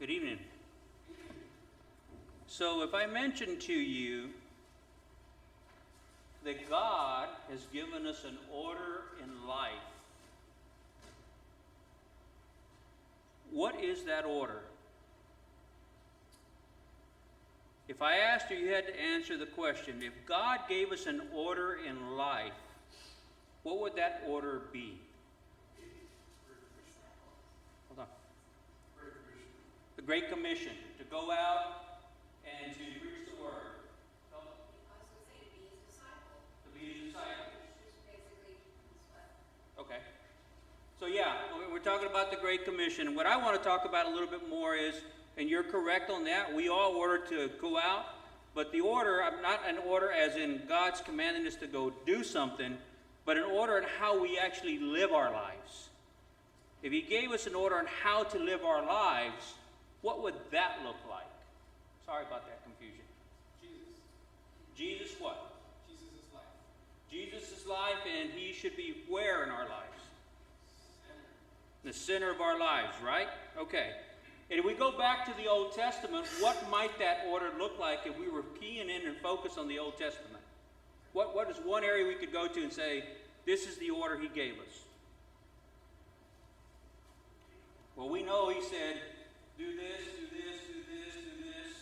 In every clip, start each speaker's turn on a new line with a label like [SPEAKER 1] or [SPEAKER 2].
[SPEAKER 1] Good evening. So if I mention to you that God has given us an order in life, what is that order? If I asked you, you had to answer the question, if God gave us an order in life, what would that order be? Hold on. The Great Commission, to go out and to preach the word.
[SPEAKER 2] I was going to say, to be his disciple.
[SPEAKER 1] To be his disciple.
[SPEAKER 2] Just basically what?
[SPEAKER 1] Okay. So yeah, we're talking about the Great Commission. What I want to talk about a little bit more is, and you're correct on that, we all ordered to go out, but the order, not an order as in God's commanding us to go do something, but an order in how we actually live our lives. If he gave us an order on how to live our lives, what would that look like? Sorry about that confusion. Jesus what?
[SPEAKER 3] Jesus' life.
[SPEAKER 1] Jesus' life, and he should be where in our lives? The center of our lives, right? Okay. And if we go back to the Old Testament, what might that order look like if we were keying in and focused on the Old Testament? What is one area we could go to and say, this is the order he gave us? Well, we know he said, do this, do this, do this, do this.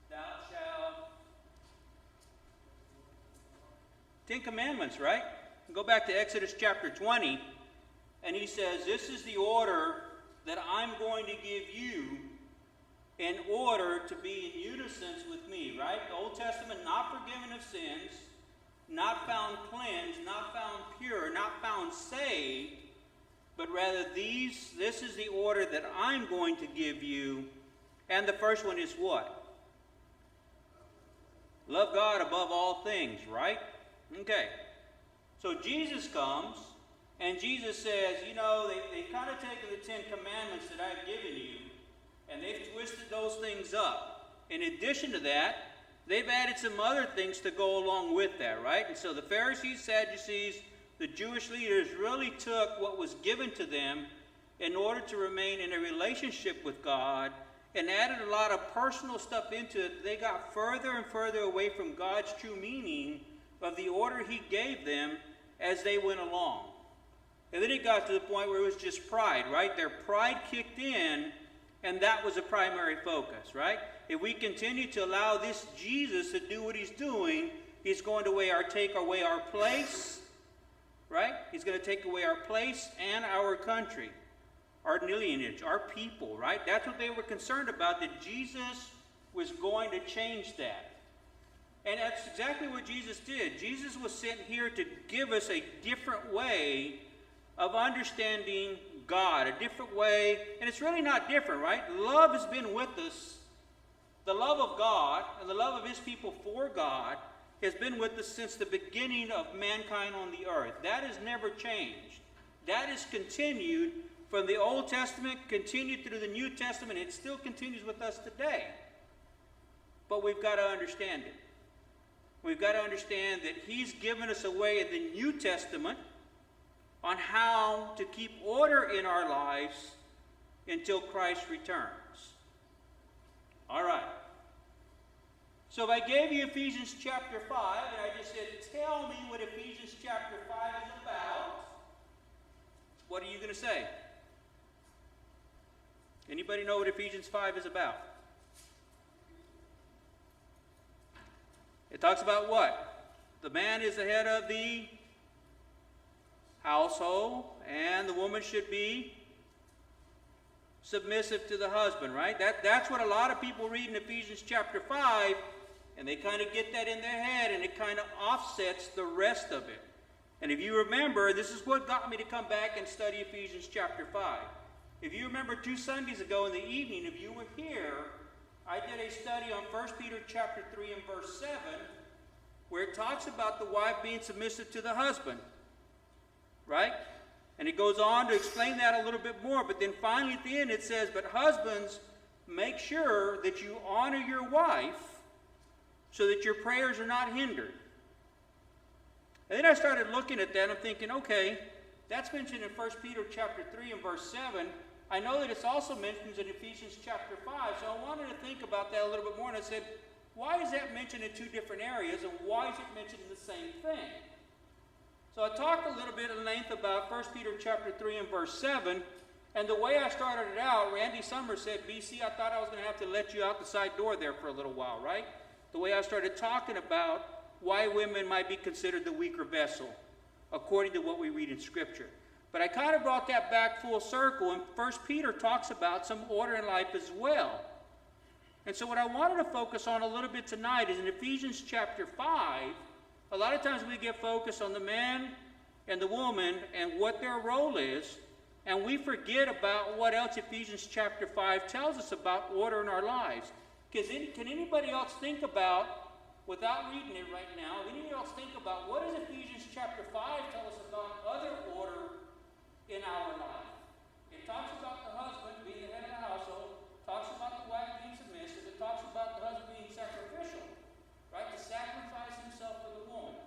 [SPEAKER 1] Thou shalt. 10 Commandments, right? Go back to Exodus chapter 20, and he says, this is the order that I'm going to give you in order to be in unison with me, right? The Old Testament, not forgiven of sins, not found cleansed, not found pure, not found saved, but rather this is the order that I'm going to give you. And the first one is what? Love God above all things, right? Okay. So Jesus comes, and Jesus says, you know, they've kind of taken the 10 Commandments that I've given you, and they've twisted those things up. In addition to that, they've added some other things to go along with that, right? And so the Pharisees, Sadducees, the Jewish leaders really took what was given to them in order to remain in a relationship with God and added a lot of personal stuff into it. They got further and further away from God's true meaning of the order he gave them as they went along. And then it got to the point where it was just pride, right? Their pride kicked in, and that was a primary focus, right? If we continue to allow this Jesus to do what he's doing, he's going to take away our place, right? He's going to take away our place and our country, our lineage, our people, right? That's what they were concerned about, that Jesus was going to change that. And that's exactly what Jesus did. Jesus was sent here to give us a different way of understanding God, a different way, and it's really not different, right? Love has been with us. The love of God and the love of his people for God has been with us since the beginning of mankind on the earth. That has never changed. That has continued from the Old Testament, continued through the New Testament. It still continues with us today. But we've got to understand it. We've got to understand that he's given us a way in the New Testament on how to keep order in our lives until Christ returns. All right. So if I gave you Ephesians chapter 5, and I just said, tell me what Ephesians chapter 5 is about, what are you going to say? Anybody know what Ephesians 5 is about? It talks about what? The man is the head of the household, and the woman should be submissive to the husband, right? That's what a lot of people read in Ephesians chapter 5, and they kind of get that in their head, and it kind of offsets the rest of it. And if you remember, this is what got me to come back and study Ephesians chapter 5. If you remember 2 Sundays ago in the evening, if you were here, I did a study on 1 Peter chapter 3 and verse 7, where it talks about the wife being submissive to the husband. Right? And it goes on to explain that a little bit more. But then finally at the end it says, but husbands, make sure that you honor your wife so that your prayers are not hindered. And then I started looking at that and I'm thinking, okay, that's mentioned in 1 Peter chapter 3 and verse 7. I know that it's also mentioned in Ephesians chapter 5, so I wanted to think about that a little bit more, and I said, why is that mentioned in two different areas, and why is it mentioned in the same thing? So I talked a little bit at length about 1 Peter chapter 3 and verse 7, and the way I started it out, Randy Summers said, BC, I thought I was going to have to let you out the side door there for a little while, right? The way I started talking about why women might be considered the weaker vessel, according to what we read in Scripture. But I kind of brought that back full circle, and 1 Peter talks about some order in life as well. And so what I wanted to focus on a little bit tonight is in Ephesians chapter 5, a lot of times we get focused on the man and the woman and what their role is, and we forget about what else Ephesians chapter 5 tells us about order in our lives. Can anybody else think about, without reading it right now, anybody else think about what does Ephesians chapter 5 tell us about other order in our life? It talks about the husband being the head of the household, talks about the wife being submissive, it talks about the husband being sacrificial, right? To sacrifice himself for the woman.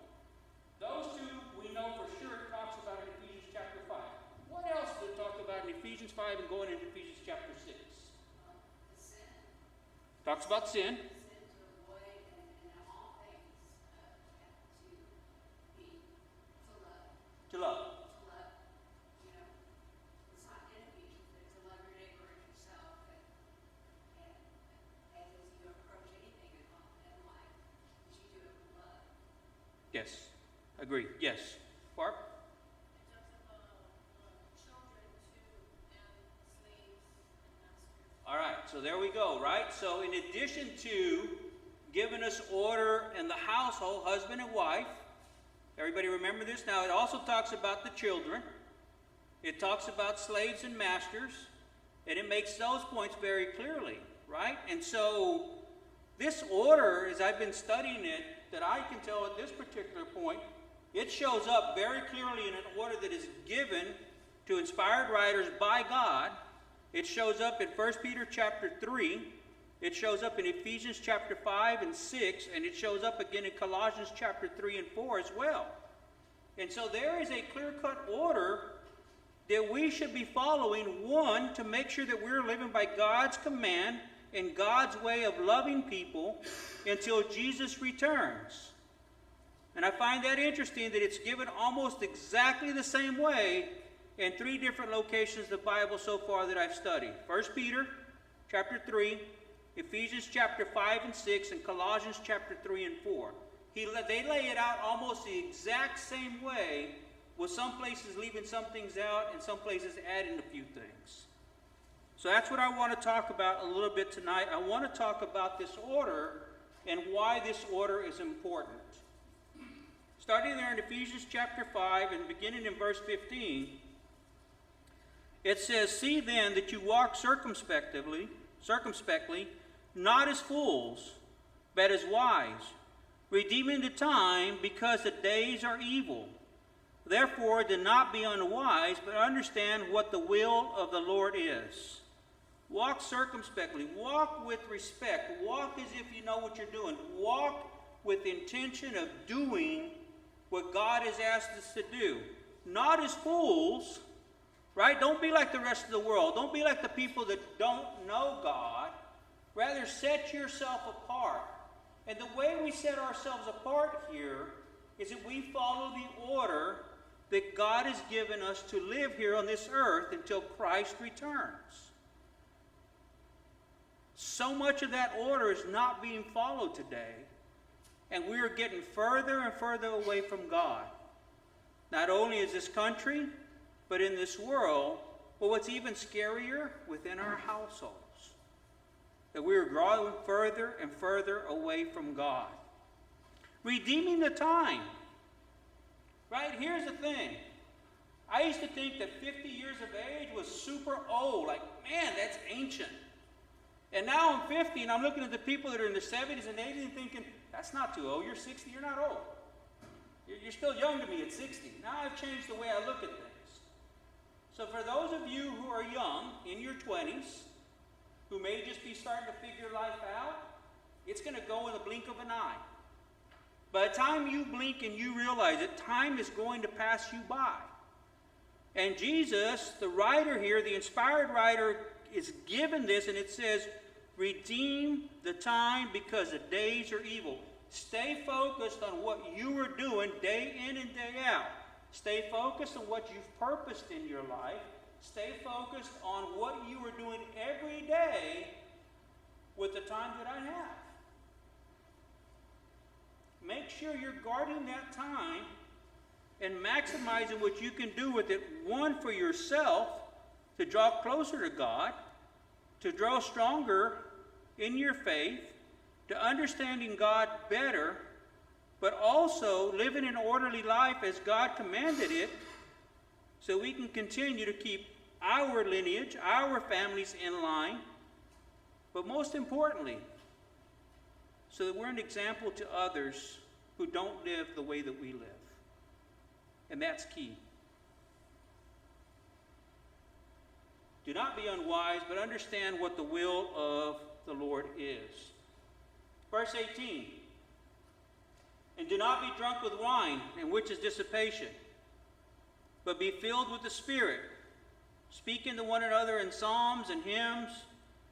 [SPEAKER 1] Those two we know for sure it talks about in Ephesians chapter 5. What else did it talk about in Ephesians 5 and going into Ephesians chapter 6?
[SPEAKER 2] Sin.
[SPEAKER 1] Talks about sin.
[SPEAKER 2] Sin to avoid and all things to love.
[SPEAKER 1] To love.
[SPEAKER 2] To love, you know, it's not enemies, but to love your neighbor as yourself. And as you approach anything in life, you should do it with love.
[SPEAKER 1] Yes. Agree. Yes. Barb?
[SPEAKER 2] It talks about children too, and slaves and masters.
[SPEAKER 1] All right, so there we go, right? So in addition to giving us order in the household, husband and wife, everybody remember this? Now it also talks about the children. It talks about slaves and masters, and it makes those points very clearly, right? And so this order, as I've been studying it, that I can tell at this particular point, it shows up very clearly in an order that is given to inspired writers by God. It shows up in 1 Peter chapter 3. It shows up in Ephesians chapter 5 and 6. And it shows up again in Colossians chapter 3 and 4 as well. And so there is a clear-cut order that we should be following. One, to make sure that we're living by God's command and God's way of loving people until Jesus returns. And I find that interesting that it's given almost exactly the same way in three different locations of the Bible so far that I've studied. 1 Peter chapter 3, Ephesians chapter 5 and 6, and Colossians chapter 3 and 4. They lay it out almost the exact same way, with some places leaving some things out and some places adding a few things. So that's what I want to talk about a little bit tonight. I want to talk about this order and why this order is important. Starting there in Ephesians chapter 5 and beginning in verse 15, it says, "See then that you walk circumspectly, not as fools, but as wise, redeeming the time, because the days are evil. Therefore do not be unwise, but understand what the will of the Lord is." Walk circumspectly. Walk with respect. Walk as if you know what you're doing. Walk with intention of doing what God has asked us to do. Not as fools, right? Don't be like the rest of the world. Don't be like the people that don't know God. Rather, set yourself apart. And the way we set ourselves apart here is that we follow the order that God has given us to live here on this earth until Christ returns. So much of that order is not being followed today, and we are getting further and further away from God. Not only is this country, but in this world, but what's even scarier, within our households. That we are growing further and further away from God. Redeeming the time. Right? Here's the thing. I used to think that 50 years of age was super old. Like, man, that's ancient. And now I'm 50 and I'm looking at the people that are in their 70s and 80s and thinking, that's not too old. You're 60, you're not old. You're still young to me at 60. Now I've changed the way I look at things. So for those of you who are young, in your 20s, who may just be starting to figure life out, it's going to go in the blink of an eye. By the time you blink and you realize it, time is going to pass you by. And Jesus, the writer here, the inspired writer, is given this, and it says, redeem the time because the days are evil. Stay focused on what you are doing day in and day out. Stay focused on what you've purposed in your life. Stay focused on what you are doing every day with the time that I have. Make sure you're guarding that time and maximizing what you can do with it. One, for yourself, to draw closer to God, to grow stronger in your faith, to understanding God better, but also living an orderly life as God commanded it, so we can continue to keep our lineage, our families in line, but most importantly, so that we're an example to others who don't live the way that we live. And that's key. Do not be unwise, but understand what the will of the Lord is. Verse 18. And do not be drunk with wine, in which is dissipation, but be filled with the Spirit, speaking to one another in psalms and hymns,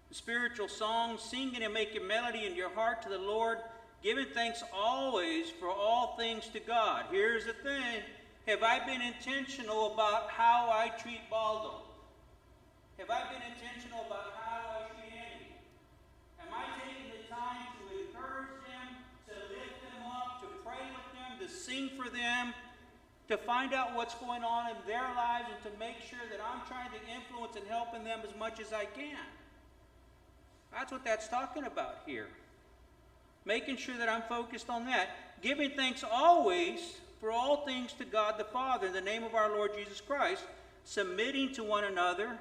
[SPEAKER 1] spiritual songs, singing and making melody in your heart to the Lord, giving thanks always for all things to God. Here's the thing. Have I been intentional about how I treat Baldo? Have I been intentional about how I treat Andy? Am I taking the time to encourage them, to lift them up, to pray with them, to sing for them, to find out what's going on in their lives, and to make sure that I'm trying to influence and helping them as much as I can? That's what that's talking about here. Making sure that I'm focused on that. Giving thanks always for all things to God the Father in the name of our Lord Jesus Christ, submitting to one another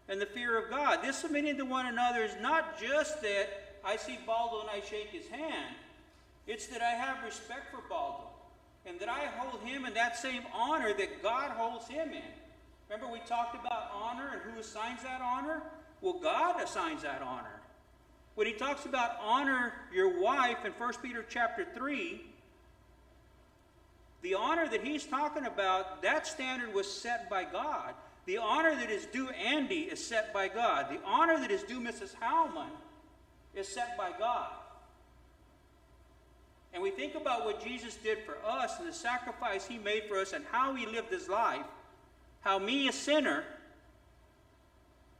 [SPEAKER 1] in the fear of God. This submitting to one another is not just that I see Baldo and I shake his hand. It's that I have respect for Baldo, and that I hold him in that same honor that God holds him in. Remember we talked about honor and who assigns that honor? Well, God assigns that honor. When he talks about honor your wife in 1 Peter chapter 3, the honor that he's talking about, that standard was set by God. The honor that is due Andy is set by God. The honor that is due Mrs. Howman is set by God. And we think about what Jesus did for us and the sacrifice he made for us and how he lived his life, how me, a sinner,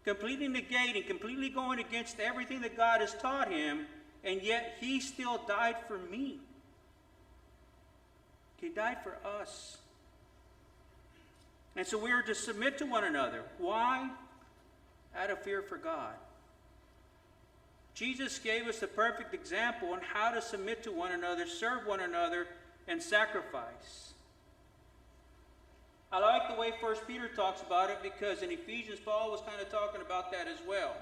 [SPEAKER 1] completely negating, completely going against everything that God has taught him, and yet he still died for me. He died for us. And so we are to submit to one another. Why? Out of fear for God. Jesus gave us the perfect example on how to submit to one another, serve one another, and sacrifice. I like the way 1 Peter talks about it, because in Ephesians, Paul was kind of talking about that as well.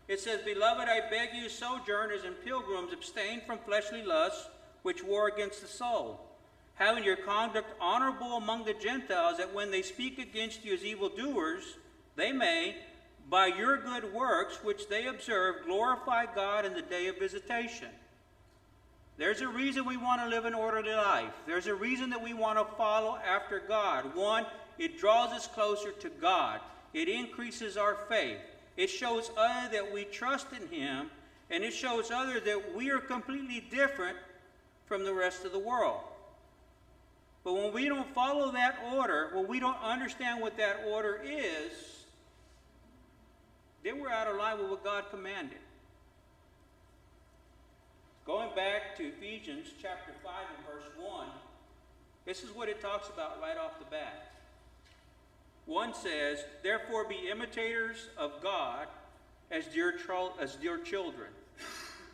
[SPEAKER 1] It says, Beloved, I beg you, sojourners and pilgrims, abstain from fleshly lusts, which war against the soul, having your conduct honorable among the Gentiles, that when they speak against you as evildoers, they may, by your good works, which they observe, glorify God in the day of visitation. There's a reason we want to live an orderly life. There's a reason that we want to follow after God. One, it draws us closer to God. It increases our faith. It shows others that we trust in him, and it shows others that we are completely different from the rest of the world. But when we don't follow that order, when we don't understand what that order is, then we're out of line with what God commanded. Going back to Ephesians chapter 5 and verse 1, this is what it talks about right off the bat. 1 says, Therefore be imitators of God as dear children.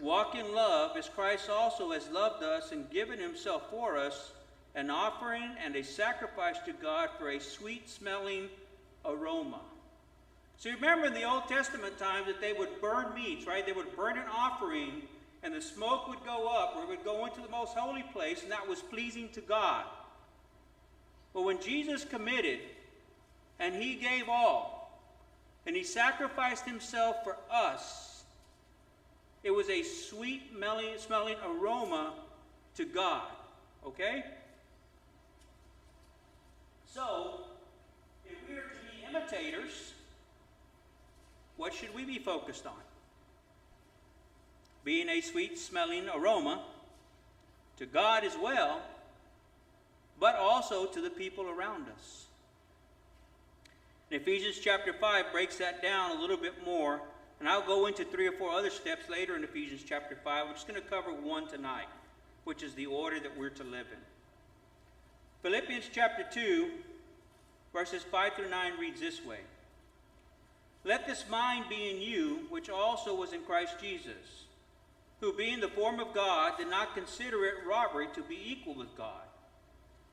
[SPEAKER 1] Walk in love as Christ also has loved us and given himself for us, an offering and a sacrifice to God for a sweet-smelling aroma. So remember in the Old Testament times that they would burn meats, right? They would burn an offering, and the smoke would go up, or it would go into the most holy place, and that was pleasing to God. But when Jesus committed, and he gave all, and he sacrificed himself for us, it was a sweet-smelling aroma to God. Okay? So, if we are imitators, what should we be focused on? Being a sweet-smelling aroma to God as well, but also to the people around us. And Ephesians chapter 5 breaks that down a little bit more, and I'll go into 3 or 4 other steps later in Ephesians chapter 5. We're just going to cover one tonight, which is the order that we're to live in. Philippians chapter 2, verses 5 through 9 reads this way. Let this mind be in you, which also was in Christ Jesus, who being the form of God did not consider it robbery to be equal with God,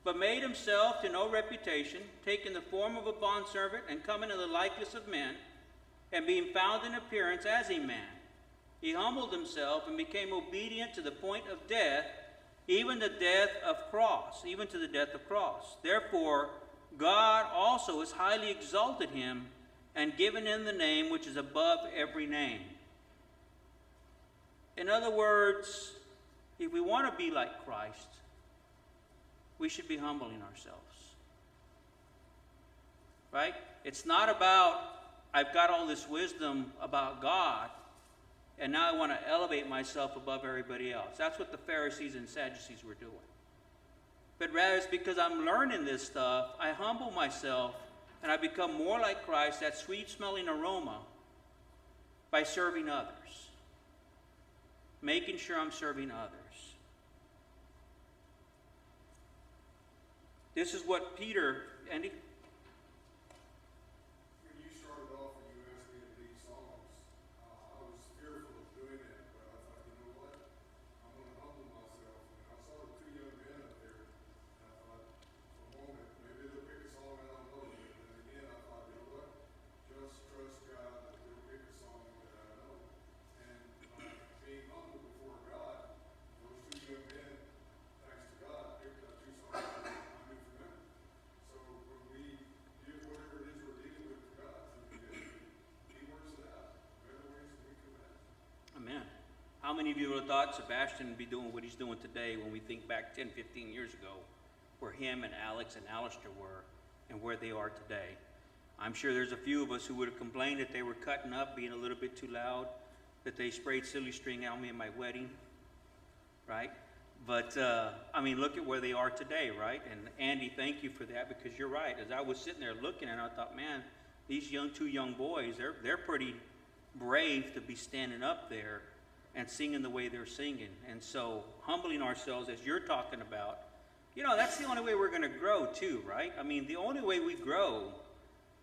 [SPEAKER 1] but made himself to no reputation, taking the form of a bondservant and coming in the likeness of men, and being found in appearance as a man. He humbled himself and became obedient to the point of death, even the death of cross, even to the death of cross. Therefore, God also has highly exalted him and given him the name which is above every name. In other words, if we want to be like Christ, we should be humbling ourselves. Right? It's not about, I've got all this wisdom about God, and now I want to elevate myself above everybody else. That's what the Pharisees and Sadducees were doing. But rather it's because I'm learning this stuff, I humble myself, and I become more like Christ, that sweet-smelling aroma, by serving others. Making sure I'm serving others. This is what Peter, Andy?
[SPEAKER 3] When you started off and you asked me to lead songs, I was fearful of doing that, but I thought, you know what? I'm going to humble myself. And I saw the 2 young men up there, and I thought, for a moment, maybe they'll pick a song I don't know. But then again, I thought, you know what? Just trust God that they'll pick a song that I know. And by being humble before God, those 2 young men, thanks to God, picked up 2 songs I knew from them. So when we give whatever it is we're dealing with to God through the ministry, He works it out better ways than we could imagine.
[SPEAKER 1] Amen. How many of you would have thought Sebastian would be doing what he's doing today when we think back 10, 15 years ago, where him and Alex and Alistair were and where they are today? I'm sure there's a few of us who would have complained that they were cutting up, being a little bit too loud, that they sprayed silly string on me at my wedding, right? But, I mean, look at where they are today, right? And Andy, thank you for that, because you're right. As I was sitting there looking at it, I thought, man, these 2 young boys, they're pretty brave to be standing up there and singing the way they're singing. And so humbling ourselves, as you're talking about, you know, that's the only way we're going to grow too, right? I mean, the only way we grow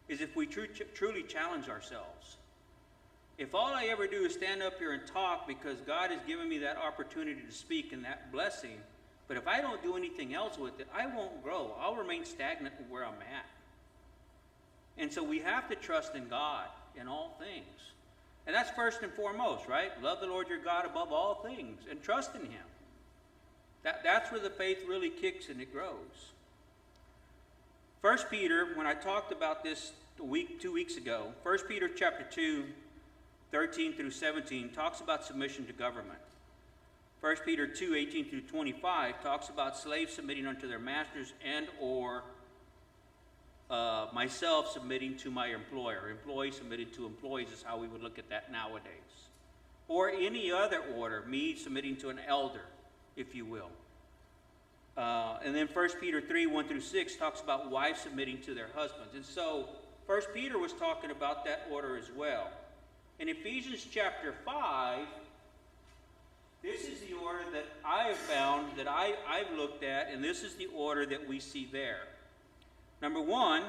[SPEAKER 1] is if we truly challenge ourselves. If all I ever do is stand up here and talk because God has given me that opportunity to speak and that blessing, but if I don't do anything else with it, I won't grow. I'll remain stagnant where I'm at. And so we have to trust in God in all things. And that's first and foremost, right? Love the Lord your God above all things and trust in Him. That's where the faith really kicks and it grows. 1 Peter, when I talked about this 2 weeks ago, 1 Peter chapter 2, 13 through 17 talks about submission to government. 1 Peter 2, 18 through 25 talks about slaves submitting unto their masters and or myself submitting to my employer. Employees submitted to employees is how we would look at that nowadays. Or any other order, me submitting to an elder, if you will. And then 1 Peter 3, 1 through 6 talks about wives submitting to their husbands. And so 1 Peter was talking about that order as well. In Ephesians chapter 5, this is the order that I have found, that I've looked at, and this is the order that we see there. Number 1,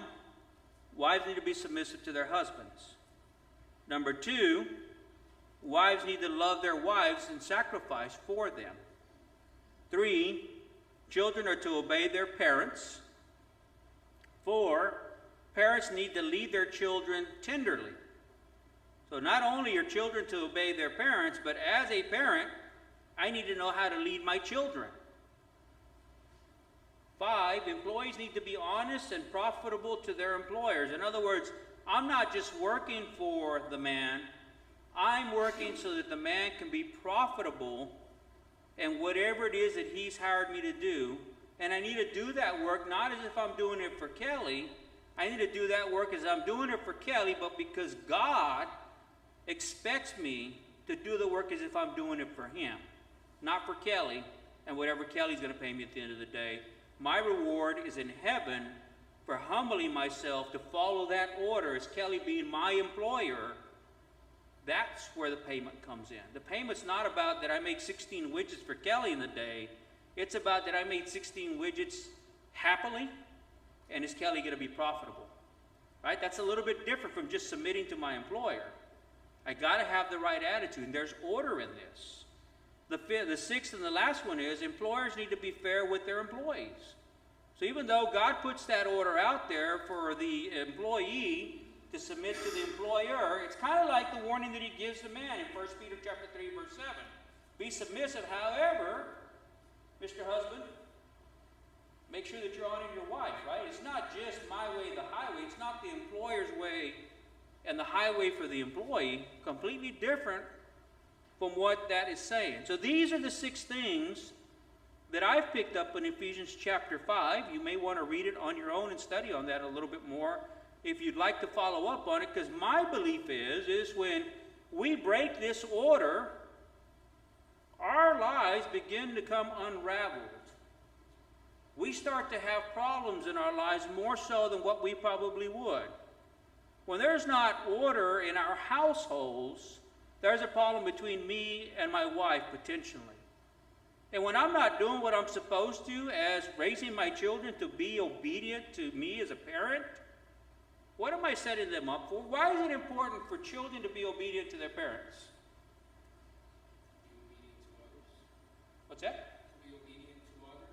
[SPEAKER 1] wives need to be submissive to their husbands. Number 2, wives need to love their wives and sacrifice for them. 3, children are to obey their parents. 4, parents need to lead their children tenderly. So not only are children to obey their parents, but as a parent, I need to know how to lead my children. 5, employees need to be honest and profitable to their employers. In other words, I'm not just working for the man, I'm working so that the man can be profitable in whatever it is that he's hired me to do. And I need to do that work not as if I'm doing it for Kelly, I need to do that work as I'm doing it for Kelly, but because God expects me to do the work as if I'm doing it for him. Not for Kelly and whatever Kelly's going to pay me at the end of the day. My reward is in heaven for humbling myself to follow that order as Kelly being my employer. That's where the payment comes in. The payment's not about that I make 16 widgets for Kelly in the day. It's about that I made 16 widgets happily, and is Kelly going to be profitable? Right? That's a little bit different from just submitting to my employer. I got to have the right attitude, and there's order in this. The sixth and the last one is employers need to be fair with their employees. So even though God puts that order out there for the employee to submit to the employer, it's kind of like the warning that he gives the man in 1 Peter chapter 3, verse 7. Be submissive, however, Mr. Husband, make sure that you're honoring your wife, right? It's not just my way, the highway. It's not the employer's way and the highway for the employee. Completely different from what that is saying. So these are the 6 things that I've picked up in Ephesians chapter 5. You may want to read it on your own and study on that a little bit more if you'd like to follow up on it, because my belief is when we break this order, our lives begin to come unraveled. We start to have problems in our lives more so than what we probably would. When there's not order in our households, there's a problem between me and my wife potentially. And when I'm not doing what I'm supposed to as raising my children to be obedient to me as a parent, what am I setting them up for? Why is it important for children to be obedient to their parents? What's that?
[SPEAKER 4] Be obedient to others.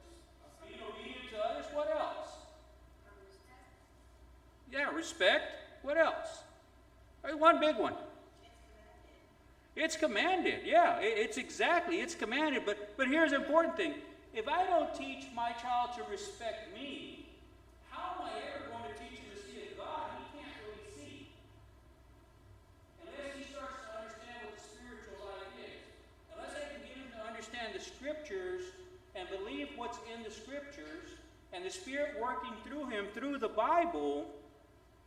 [SPEAKER 1] Being obedient to others. What else? Yeah, respect. What else? One big one. It's commanded. Yeah, it's commanded. But here's the important thing. If I don't teach my child to respect me, how am I ever going to teach him to see a God he can't really see? Unless he starts to understand what the spiritual life is. Unless I can get him to understand the Scriptures and believe what's in the Scriptures and the Spirit working through him through the Bible,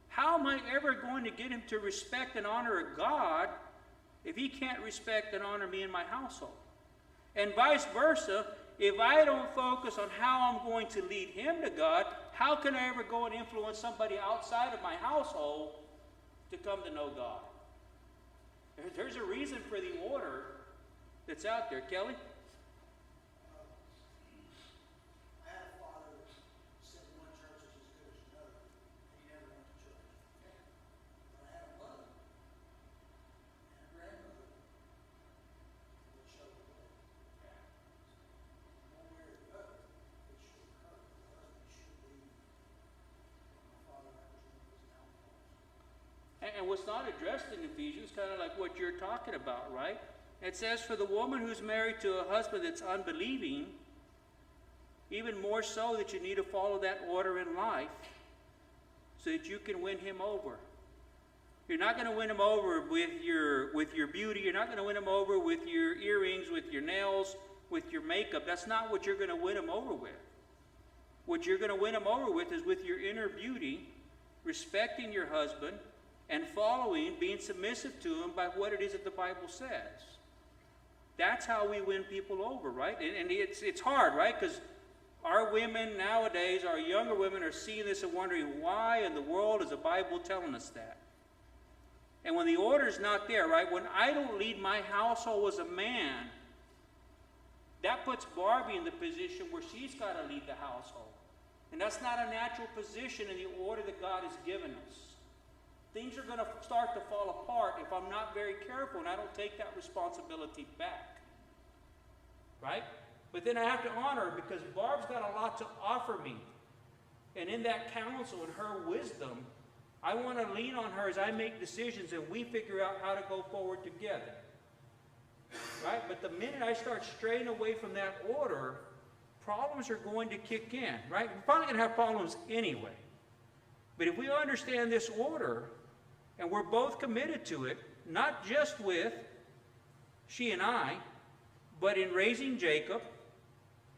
[SPEAKER 1] how am I ever going to get him to respect and honor a God if he can't respect and honor me in my household? And vice versa, if I don't focus on how I'm going to lead him to God, how can I ever go and influence somebody outside of my household to come to know God? There's a reason for the order that's out there. Kelly?
[SPEAKER 5] I had a father that said one church is as good as another, and he never went to church. But I had a mother and a grandmother that showed the way. One way or the other, it should occur. The husband should lead. My father represented his downfalls.
[SPEAKER 1] And what's not addressed in Ephesians, kind of like what you're talking about, right? It says, for the woman who's married to a husband that's unbelieving, even more so that you need to follow that order in life so that you can win him over. You're not going to win him over with your beauty. You're not going to win him over with your earrings, with your nails, with your makeup. That's not what you're going to win him over with. What you're going to win him over with is with your inner beauty, respecting your husband, and following, being submissive to him by what it is that the Bible says. That's how we win people over, right? And it's hard, right? Because our women nowadays, our younger women, are seeing this and wondering, why in the world is the Bible telling us that? And when the order's not there, right? When I don't lead my household as a man, that puts Barbie in the position where she's got to lead the household. And that's not a natural position in the order that God has given us. Things are going to start to fall apart if I'm not very careful and I don't take that responsibility back. Right? But then I have to honor her because Barb's got a lot to offer me. And in that counsel and her wisdom, I want to lean on her as I make decisions and we figure out how to go forward together. Right? But the minute I start straying away from that order, problems are going to kick in. Right? We're probably going to have problems anyway. But if we understand this order, and we're both committed to it, not just with she and I, but in raising Jacob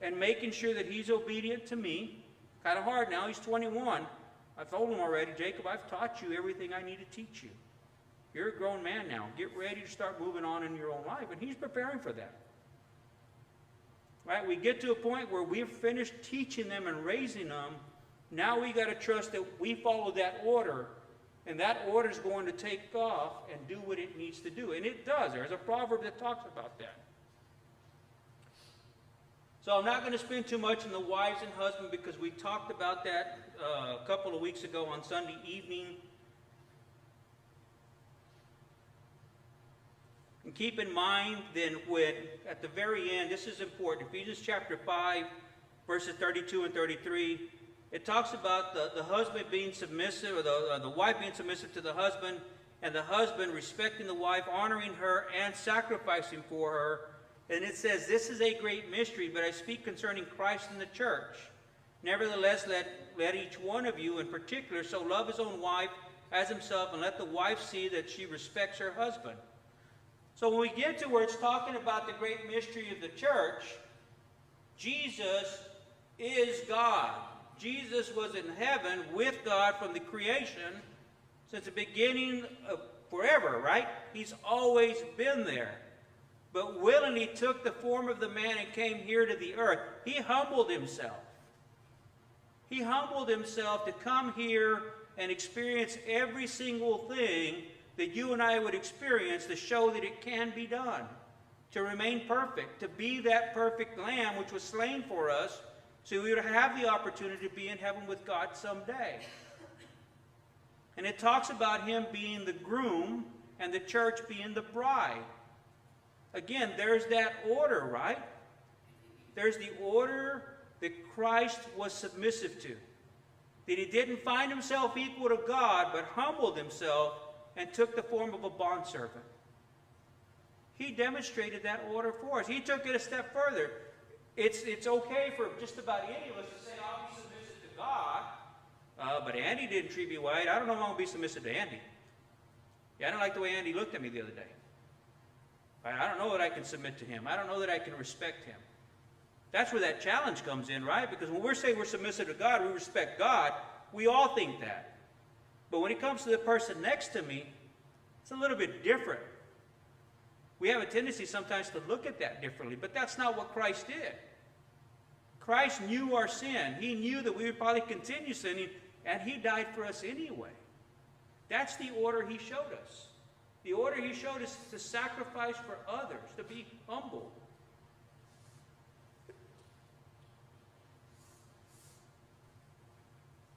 [SPEAKER 1] and making sure that he's obedient to me. Kind of hard now, he's 21. I told him already, Jacob, I've taught you everything I need to teach you. You're a grown man now. Get ready to start moving on in your own life. And he's preparing for that. Right? We get to a point where we've finished teaching them and raising them. Now we got to trust that we follow that order. And that order is going to take off and do what it needs to do. And it does. There's a proverb that talks about that. So I'm not going to spend too much on the wives and husband because we talked about that a couple of weeks ago on Sunday evening. And keep in mind then when, at the very end, this is important, Ephesians chapter 5, verses 32 and 33, it talks about the husband being submissive, or the wife being submissive to the husband, and the husband respecting the wife, honoring her, and sacrificing for her. And it says, this is a great mystery, but I speak concerning Christ and the church. Nevertheless, let each one of you in particular so love his own wife as himself, and let the wife see that she respects her husband. So when we get to where it's talking about the great mystery of the church, Jesus is God. Jesus was in heaven with God from the creation since the beginning of forever, right? He's always been there. But willingly took the form of the man and came here to the earth. He humbled himself. He humbled himself to come here and experience every single thing that you and I would experience to show that it can be done. To remain perfect. To be that perfect lamb which was slain for us so we would have the opportunity to be in heaven with God someday. And it talks about him being the groom and the church being the bride. Again, there's that order, right? There's the order that Christ was submissive to. That he didn't find himself equal to God, but humbled himself and took the form of a bondservant. He demonstrated that order for us. He took it a step further. It's okay for just about any of us to say, I'll be submissive to God, but Andy didn't treat me right. I don't know if I'm going to be submissive to Andy. Yeah, I don't like the way Andy looked at me the other day. I don't know that I can submit to him. I don't know that I can respect him. That's where that challenge comes in, right? Because when we're saying we're submissive to God, we respect God, we all think that. But when it comes to the person next to me, it's a little bit different. We have a tendency sometimes to look at that differently, but that's not what Christ did. Christ knew our sin. He knew that we would probably continue sinning, and he died for us anyway. That's the order he showed us. The order he showed us to sacrifice for others, to be humble.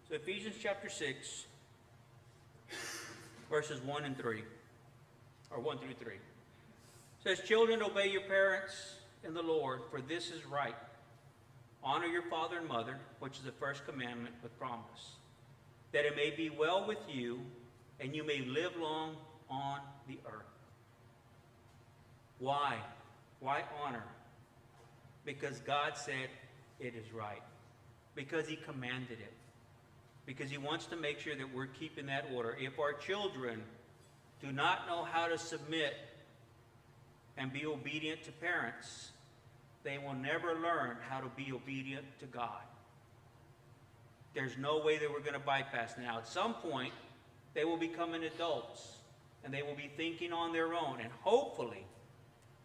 [SPEAKER 1] So Ephesians chapter 6, verses 1 and 3, or 1 through 3. It says, children, obey your parents in the Lord, for this is right. Honor your father and mother, which is the first commandment with promise, that it may be well with you, and you may live long on the earth. Why? Why honor? Because God said it is right. Because he commanded it. Because he wants to make sure that we're keeping that order. If our children do not know how to submit and be obedient to parents, they will never learn how to be obedient to God. There's no way that we're going to bypass it. Now, at some point, they will become adults, and they will be thinking on their own. And hopefully,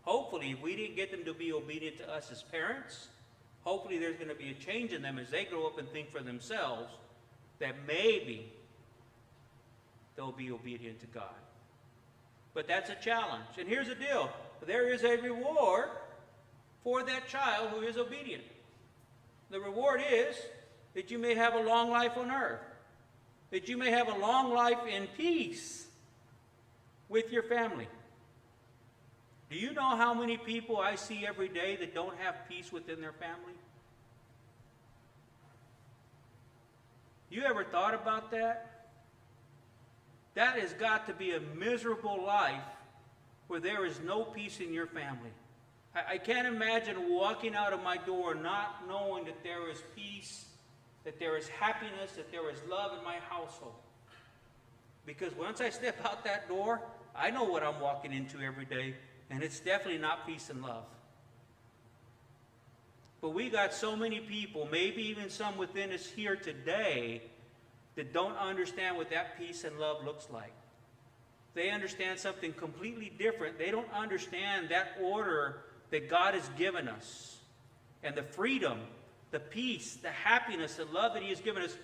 [SPEAKER 1] if we didn't get them to be obedient to us as parents, hopefully there's going to be a change in them as they grow up and think for themselves that maybe they'll be obedient to God. But that's a challenge. And here's the deal. There is a reward for that child who is obedient. The reward is that you may have a long life on earth. That you may have a long life in peace with your family. Do you know how many people I see every day that don't have peace within their family? You ever thought about that? That has got to be a miserable life where there is no peace in your family. I can't imagine walking out of my door not knowing that there is peace, that there is happiness, that there is love in my household. Because once I step out that door, I know what I'm walking into every day, and it's definitely not peace and love. But we got so many people, maybe even some within us here today, that don't understand what that peace and love looks like. They understand something completely different. They don't understand that order that God has given us, and the freedom, the peace, the happiness, the love that He has given us.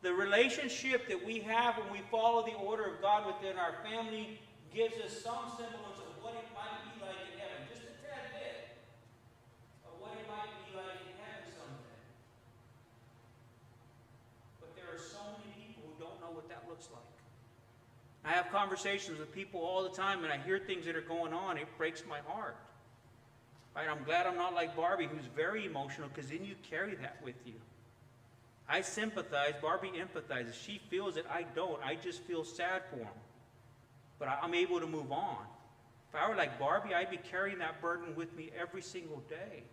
[SPEAKER 1] The relationship that we have when we follow the order of God within our family gives us some semblance of what it might be like in heaven. Just a tad bit of what it might be like in heaven someday. But there are so many people who don't know what that looks like. I have conversations with people all the time, and I hear things that are going on. It breaks my heart. Right? I'm glad I'm not like Barbie, who's very emotional, because then you carry that with you. I sympathize. Barbie empathizes. She feels it. I don't. I just feel sad for them. But I'm able to move on. If I were like Barbie, I'd be carrying that burden with me every single day.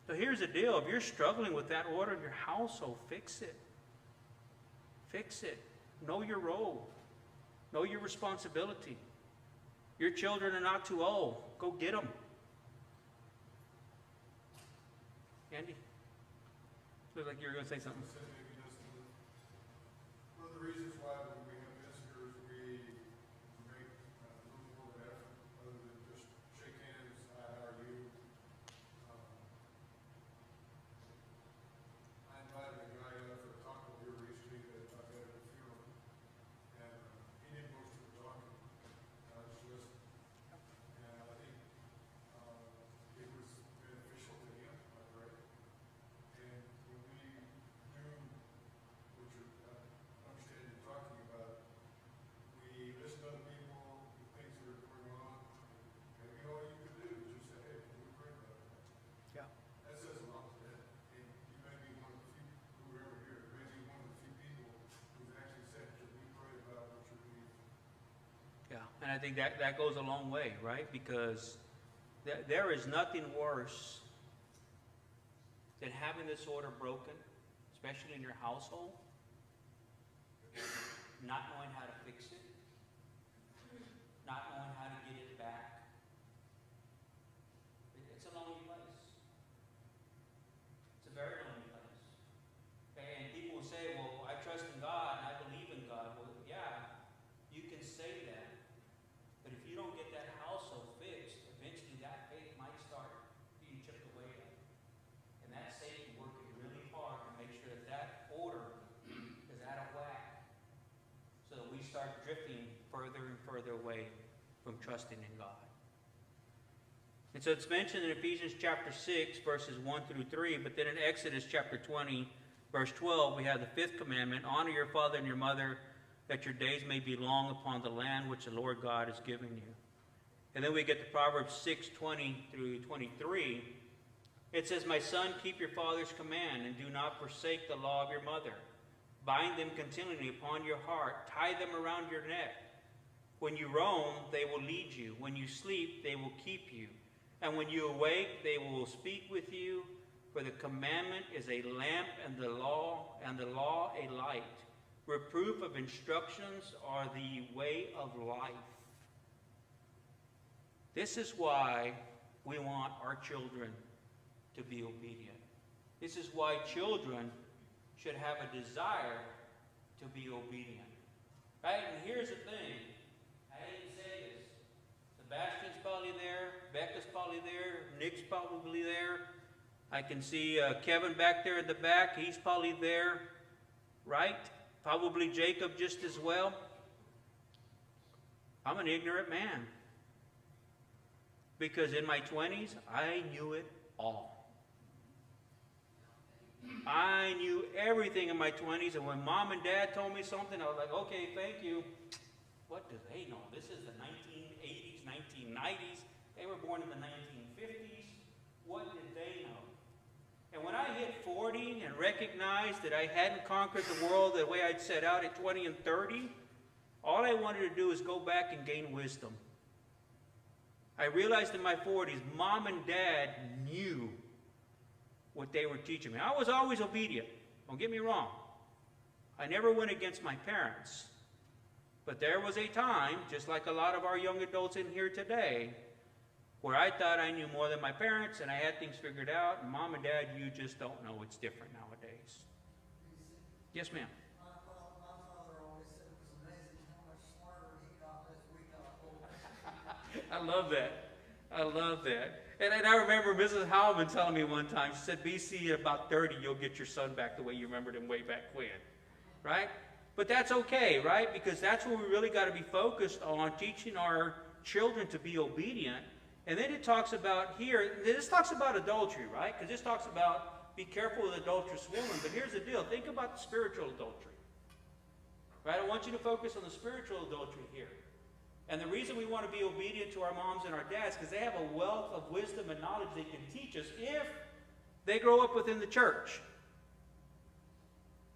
[SPEAKER 1] So here's the deal. If you're struggling with that order in your household, fix it. Fix it. Know your role. Know your responsibility. Your children are not too old. Go get them. Andy? Looks like you were going to say something.
[SPEAKER 3] One of the reasons why when we have visitors, we make a little more of an effort other than just shake hands, hi, how are you? I invited a guy up for a taco here recently that I got at a funeral, and he didn't know what we were talking. I just listened. And I think it was beneficial to him, right? And when we do what you're understand you're talking about, we listen to other people, the things that are going on. Maybe all you can do is just say, hey, we pray about that.
[SPEAKER 1] Yeah.
[SPEAKER 3] That says a lot to that. And you may be one of the few, whoever here, maybe one of the few people who's actually said, should we pray about what you're believing?
[SPEAKER 1] Yeah, and I think that goes a long way, right? Because there is nothing worse than having this order broken, especially in your household, not knowing how to fix it, not knowing how to get it back. It's a lonely place. It's a very lonely place. And people will say, well, I trust in God and I believe in God. Well, yeah, you can say that. But if you don't get that household fixed, eventually that faith might start being chipped away at. And that's Satan working really hard to make sure that that order is out of whack. So that we start drifting further and further away from trusting in God. And so it's mentioned in Ephesians chapter 6, verses 1 through 3, but then in Exodus chapter 20, verse 12, we have the fifth commandment, honor your father and your mother, that your days may be long upon the land which the Lord God has given you. And then we get to Proverbs 6, 20 through 23. It says, my son, keep your father's command, and do not forsake the law of your mother. Bind them continually upon your heart. Tie them around your neck. When you roam, they will lead you. When you sleep, they will keep you. And when you awake, they will speak with you. For the commandment is a lamp, and the law a light. Reproof of instructions are the way of life. This is why we want our children to be obedient. This is why children should have a desire to be obedient. Right? And here's the thing. I hate to say this. Sebastian's probably there. Becca's probably there. Nick's probably there. I can see Kevin back there in the back. He's probably there. Right? Probably Jacob just as well. I'm an ignorant man. Because in my 20s, I knew it all. I knew everything in my 20s, and when mom and dad told me something, I was like, okay, thank you. What do they know? This is the 1980s, 1990s. They were born in the 1950s. What did they know? And when I hit 40 and recognized that I hadn't conquered the world the way I'd set out at 20 and 30, all I wanted to do is go back and gain wisdom. I realized in my 40s, mom and dad knew what they were teaching me. I was always obedient. Don't get me wrong. I never went against my parents. But there was a time, just like a lot of our young adults in here today, where I thought I knew more than my parents and I had things figured out. And mom and dad, you just don't know. It's different nowadays. Yes, ma'am.
[SPEAKER 5] My father always said it was amazing how much smarter he got as we got older.
[SPEAKER 1] I love that. I love that. And I remember Mrs. Howman telling me one time, she said, BC, at about 30, you'll get your son back the way you remembered him way back when. Right? But that's okay, right? Because that's where we really got to be focused on, teaching our children to be obedient. And then it talks about here, this talks about adultery, right? Because this talks about be careful with adulterous women. But here's the deal. Think about the spiritual adultery. Right? I want you to focus on the spiritual adultery here. And the reason we want to be obedient to our moms and our dads, because they have a wealth of wisdom and knowledge they can teach us if they grow up within the church.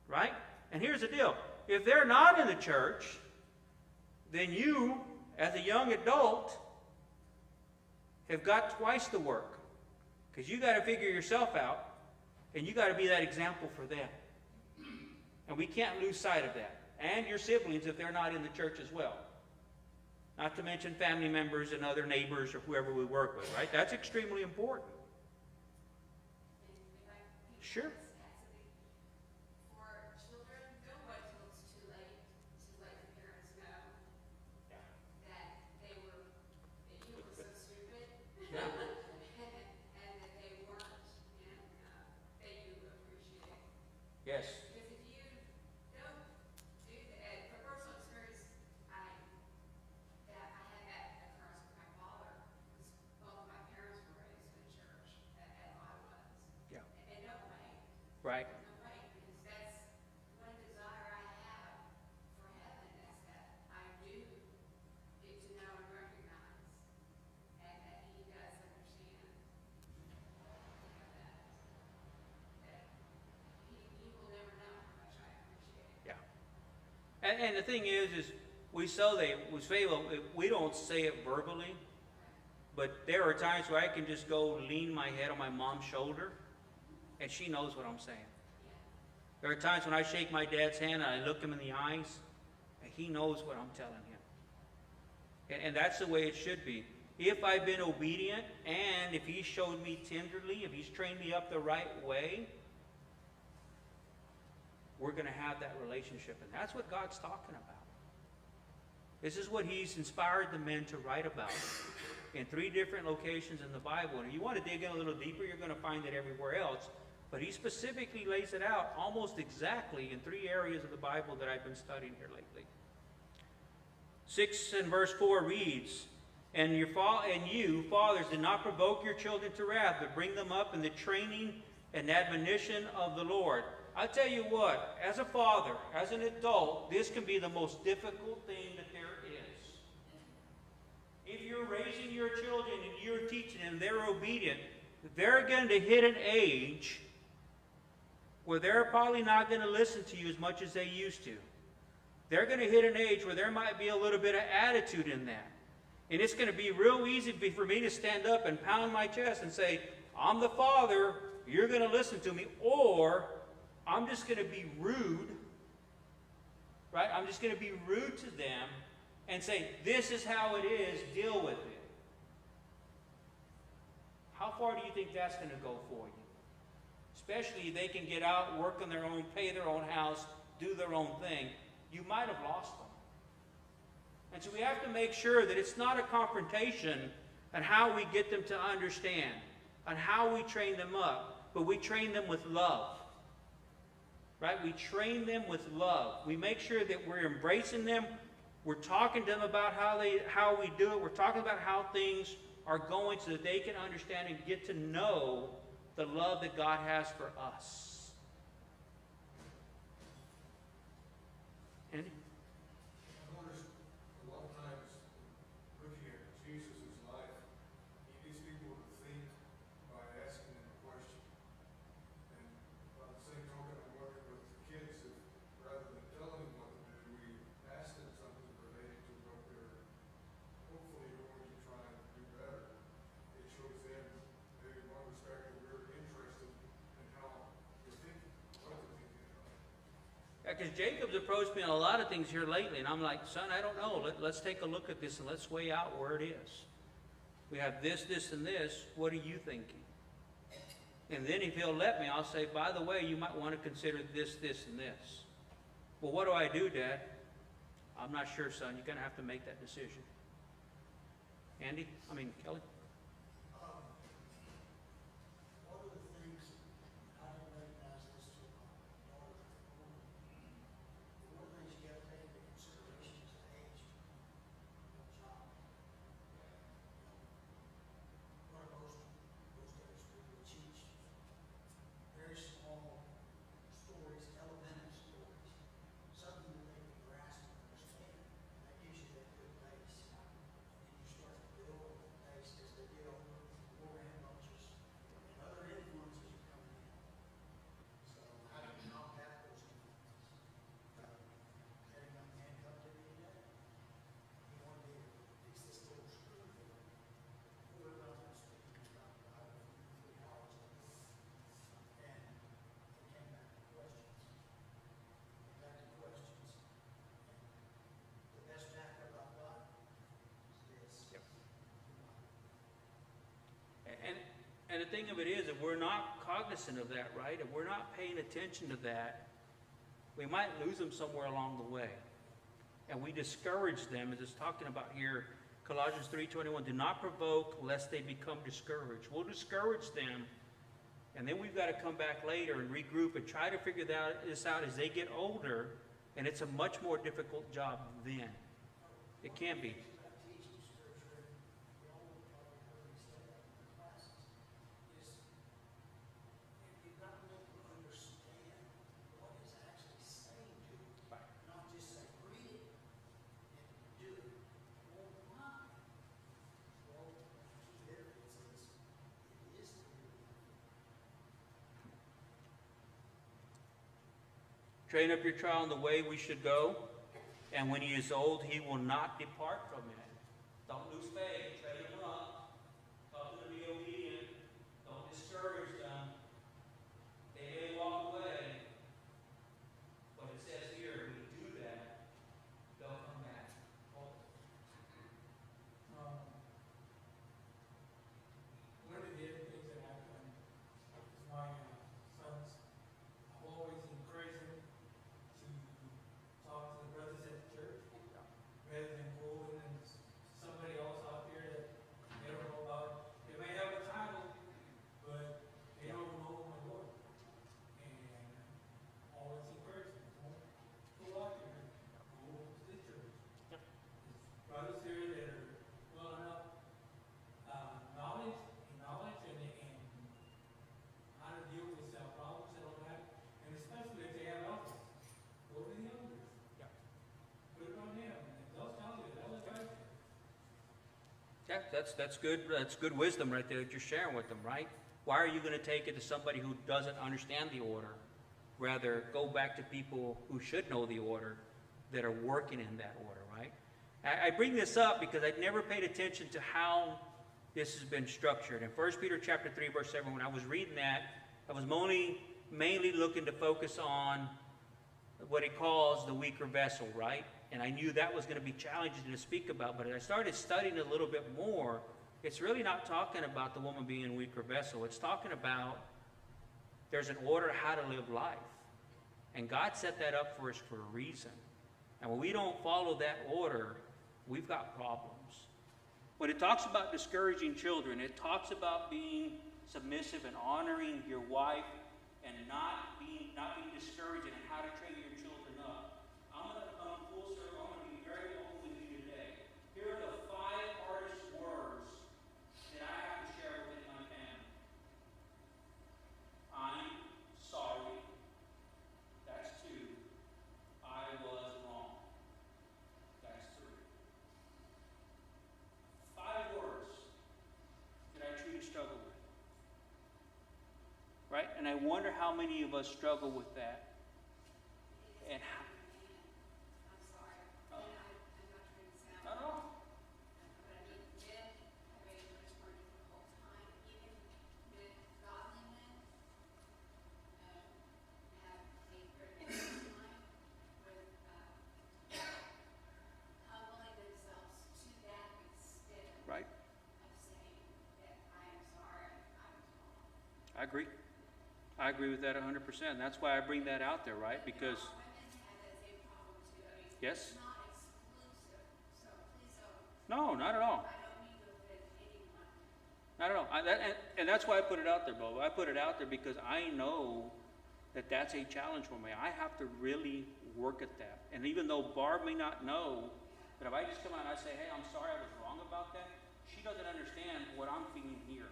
[SPEAKER 1] Right? And here's the deal. If they're not in the church, then you, as a young adult, have got twice the work. Because you got to figure yourself out, and you got to be that example for them. And we can't lose sight of that. And your siblings if they're not in the church as well. Not to mention family members and other neighbors or whoever we work with, right? That's extremely important. Sure.
[SPEAKER 2] For children, don't wait till it's too late to let your parents know that you were so stupid.
[SPEAKER 1] Yeah.
[SPEAKER 2] And that they weren't, and that you appreciate.
[SPEAKER 1] Yes.
[SPEAKER 2] Because if you don't do that, from personal experience, I had that occurrence with my father, because both of my parents were raised in the church, as I was.
[SPEAKER 1] Yeah.
[SPEAKER 2] And don't wait.
[SPEAKER 1] Right.
[SPEAKER 2] Don't wait, because that's one desire I have for heaven, is that I do get to know and recognize, and that he does understand, that he will never know how much I appreciate it.
[SPEAKER 1] Yeah. And the thing is we don't say it verbally, but there are times where I can just go lean my head on my mom's shoulder, and she knows what I'm saying. There are times when I shake my dad's hand and I look him in the eyes, and he knows what I'm telling him. And that's the way it should be. If I've been obedient, and if he showed me tenderly, if he's trained me up the right way, we're going to have that relationship. And that's what God's talking about. This is what he's inspired the men to write about in 3 different locations in the Bible. And if you want to dig in a little deeper, you're going to find it everywhere else. But he specifically lays it out almost exactly in 3 areas of the Bible that I've been studying here lately. 6 and verse 4 reads, And you, fathers, did not provoke your children to wrath, but bring them up in the training and admonition of the Lord. I tell you what, as a father, as an adult, this can be the most difficult thing that there is. If you're raising your children and you're teaching them, they're obedient, they're going to hit an age where they're probably not going to listen to you as much as they used to. They're going to hit an age where there might be a little bit of attitude in that. And it's going to be real easy for me to stand up and pound my chest and say, I'm the father, you're going to listen to me, or I'm just going to be rude, right? I'm just going to be rude to them and say, this is how it is, deal with it. How far do you think that's going to go for you? Especially if they can get out, work on their own, pay their own house, do their own thing. You might have lost them. And so we have to make sure that it's not a confrontation on how we get them to understand, on how we train them up, but we train them with love. Right? We train them with love. We make sure that we're embracing them. We're talking to them about how we do it. We're talking about how things are going so that they can understand and get to know the love that God has for us. And
[SPEAKER 3] I noticed a lot of times looking at Jesus' life, he needs people to think by asking them a question. And by the same token, I'm working with kids, if rather than telling them what to do, we ask them something related to what they're hopefully going to try and do better. It shows them, maybe in one respect, that we're interested in how you're thinking, what they're thinking about.
[SPEAKER 1] because Jacob's approached me on a lot of things here lately, and I'm like, son, I don't know. Let's take a look at this and let's weigh out where it is. We have this, this, and this. What are you thinking? And then if he'll let me, I'll say, by the way, you might want to consider this, this, and this. Well, what do I do, Dad? I'm not sure, son. You're going to have to make that decision. Kelly?
[SPEAKER 5] One of the things, I didn't recognize this till my daughter was born. One of the things you gotta take into consideration is the age of the child. What most of us do, we teach very small stories, elementary stories, something that they can grasp and understand. And that gives you that good base. And you start to build on that base as they get older, more rambunctious, and other influences are coming in. So how do you combat those influences? Getting them handcuffed every day. You want to be able to fix this little screw there. Pull it up and speak about it for 3 hours. And it came back to questions. Back to questions. And the best backup I've got is this.
[SPEAKER 1] Yep. And the thing of it is, if we're not cognizant of that, right? If we're not paying attention to that, we might lose them somewhere along the way. And we discourage them, as it's talking about here, Colossians 3:21, do not provoke lest they become discouraged. We'll discourage them, and then we've got to come back later and regroup and try to figure this out as they get older, and it's a much more difficult job then. It can be.
[SPEAKER 5] About teaching scripture, we all have probably heard me say that in the classes, is you've got to make them understand what it's actually saying to you.
[SPEAKER 1] Right.
[SPEAKER 5] Not just say, read it and do it. Well, why? Well, the key difference is, it is the real life.
[SPEAKER 1] Train up your child in the way we should go, and when he is old, he will not depart from it. Don't lose faith. Train them up. Help them to be obedient. Don't discourage them. They may walk away, but it says here, when you do that, they'll come back.
[SPEAKER 6] One of the other things that I've done with my sons, I've always encouraged them to talk to the brothers at the church, rather than going and somebody else out there that they don't know about. They may have a title, but they don't know my Lord. And always encourage them, go out there, go to the church.
[SPEAKER 1] Yep.
[SPEAKER 6] There's brothers here that are well enough knowledge and how to deal with problems and all that, and especially if they have elders, go to the elders.
[SPEAKER 1] Yep.
[SPEAKER 6] Put it on them, and they'll tell you, they'll advise you.
[SPEAKER 1] Yeah, that's good. That's good wisdom right there that you're sharing with them, right? Why are you going to take it to somebody who doesn't understand the order? Rather, go back to people who should know the order, that are working in that order, right? I bring this up because I'd never paid attention to how this has been structured. In 1 Peter chapter 3, verse 7, when I was reading that, I was mainly looking to focus on what he calls the weaker vessel, right? And I knew that was going to be challenging to speak about, but as I started studying a little bit more, it's really not talking about the woman being a weaker vessel. It's talking about there's an order how to live life. And God set that up for us for a reason. And when we don't follow that order, we've got problems. When it talks about discouraging children, it talks about being submissive and honoring your wife and not being discouraged in how to train your children up. I'm going to come full circle. I'm going to be very open with you today. Here are the 5 hardest words that I have to share within my family. I'm sorry. That's 2. I was wrong. That's 3. 5 words that I truly struggle with. Right? And I wonder how many of us struggle with that. And how,
[SPEAKER 2] I'm sorry.
[SPEAKER 1] Oh.
[SPEAKER 2] I'm not trying to sound.
[SPEAKER 1] no, no.
[SPEAKER 2] But I mean, men have a much more difficult time, even with godly men, have a very difficult time with humbling themselves to that extent
[SPEAKER 1] Right?
[SPEAKER 2] of saying that I am sorry, I was wrong.
[SPEAKER 1] I agree. I agree with that 100%. That's why I bring that out there, right? Because
[SPEAKER 2] Women have that same
[SPEAKER 1] Yes?
[SPEAKER 2] It's not exclusive, so please don't,
[SPEAKER 1] No, not at all.
[SPEAKER 2] I don't mean to offend anyone.
[SPEAKER 1] Not at all. And that's why I put it out there, Bob. I put it out there because I know that that's a challenge for me. I have to really work at that. And even though Barb may not know, but if I just come out and I say, hey, I'm sorry I was wrong about that, she doesn't understand what I'm feeling here.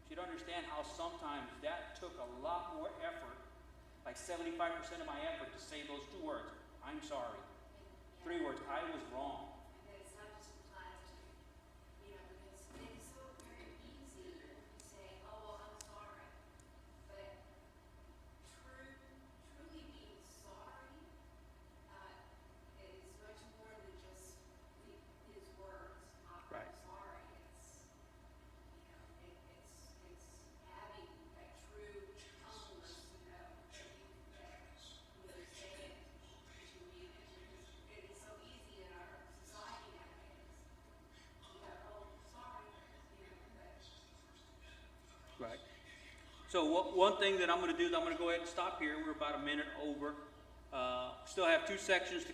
[SPEAKER 1] She doesn't understand how sometimes that took a lot more effort, like 75% of my effort to say those 2 words, I'm sorry. 3 words, I was wrong.
[SPEAKER 2] And that it's not just a platitude, because it is so very easy to say, oh, well, I'm sorry. But truly being sorry is much more than just his words.
[SPEAKER 1] Right.
[SPEAKER 2] I'm sorry. It's having that true humbleness to know that when you say it, that you mean it. Because it is so easy in our society nowadays. Oh, sorry, but.
[SPEAKER 1] Right. So one thing that I'm going to do is I'm going to go ahead and stop here. We're about a minute over. Still have 2 sections to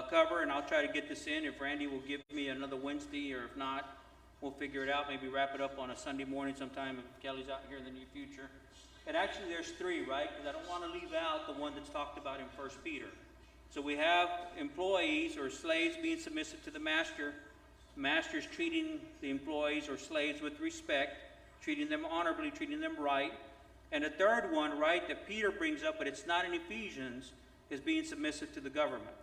[SPEAKER 1] cover, and I'll try to get this in. If Randy will give me another Wednesday, or if not, we'll figure it out. Maybe wrap it up on a Sunday morning sometime if Kelly's out here in the near future. And actually there's 3, right? Because I don't want to leave out the one that's talked about in 1 Peter. So we have employees or slaves being submissive to the master. Masters treating the employees or slaves with respect, treating them honorably, treating them right. And the third one, right, that Peter brings up, but it's not in Ephesians, is being submissive to the government.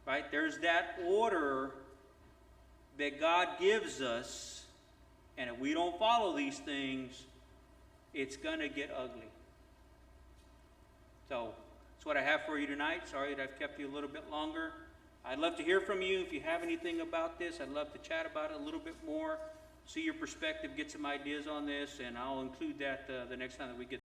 [SPEAKER 1] Right? There's that order that God gives us, and if we don't follow these things, it's going to get ugly. So, that's what I have for you tonight. Sorry that I've kept you a little bit longer. I'd love to hear from you. If you have anything about this, I'd love to chat about it a little bit more, see your perspective, get some ideas on this, and I'll include that the next time that we get